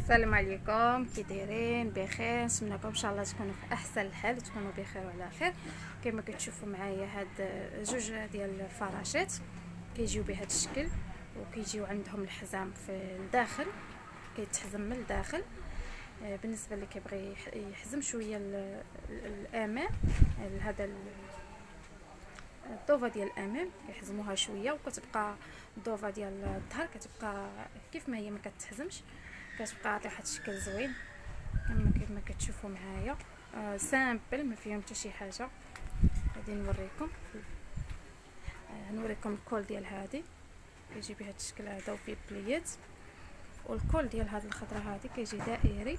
السلام عليكم، كي دايرين؟ بخير، نتمنىكم ان شاء الله تكونوا في احسن الحال، تكونوا بخير وعلى خير. كما كتشوفوا معايا هاد جوج ديال الفراشات كيجيو بهذا الشكل، وكيجيو عندهم الحزام في الداخل، كيتحزم من الداخل. بالنسبه اللي كيبغي يحزم شويه الامام، هذا الضوفه ديال الامام كيحزموها شويه، وكتبقى الضوفه ديال الظهر كتبقى كيف ما هي، ما كتحزمش، كتبقى عطي واحد الشكل زوين كما كتشوفوا معايا. سامبل، ما فيهم حتى شي حاجه. غادي نوريكم الكول ديال هذه، كيجي بهذا الشكل هذا وفيه بليات، والكول ديال هذه الخضره هذه كيجي دائري،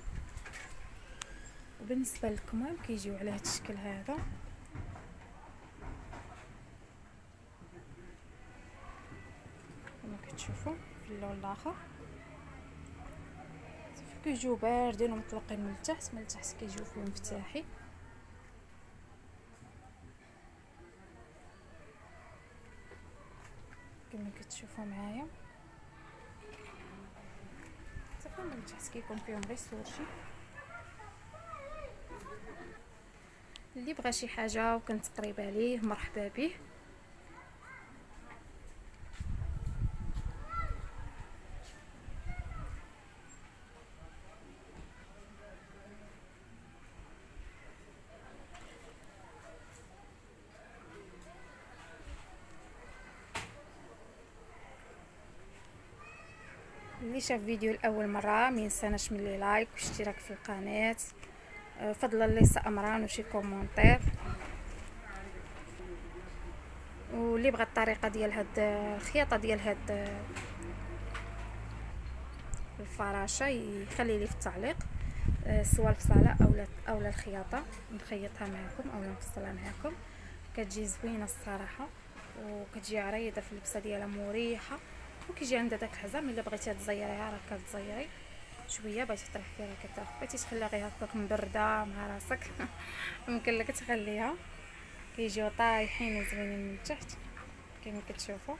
وبالنسبه للكمام كيجيو على هذا الشكل هذا. كما كتشوفوا في اللون الاخر كيجيو باردين ومطلقين من التحت كيجيو فيهم مفتاحي. كما كتشوفوا معايا صافي، من التحت كيكون فيهم غير السورجي. اللي بغى شي حاجه وكنت قريبه ليه مرحبا به. اللي شاف فيديو لاول مره ما ينساناش من لي لايك واشتراك في القناه، فضلا ليس امرا، وشي كومونتير. واللي بغى الطريقه ديال هاد الخياطه ديال هاد الفراشه يخلي لي في التعليق، سواء الفصاله اولا الخياطه نخيطها معكم اولا نفصلها معكم. كتجي زوينه الصراحه، وكتجي عريضه في اللبسه ديالها مريحه، وكيجي عندها داك الحزام. الا بغيتي تزيريها راه كتزيري شويه، بغيتي تريح فيها راه كتريح، بغيتي تخليها غير هكاك مبرده مع راسك ممكن لك تخليها. كيجيو طايحين وزوينين من التحت كما كتشوفوا.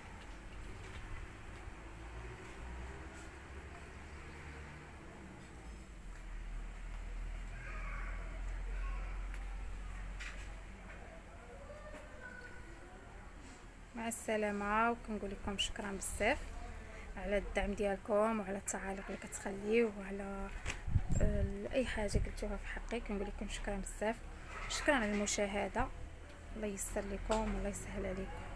مع السلامه، وكنقول لكم شكرا بزاف على الدعم ديالكم، وعلى التعاليق اللي كتخليوه، وعلى اي حاجه قلتوها في حقي. كنقول لكم شكرا بزاف، شكرا على المشاهده. الله يسر لكم والله يسهل عليكم.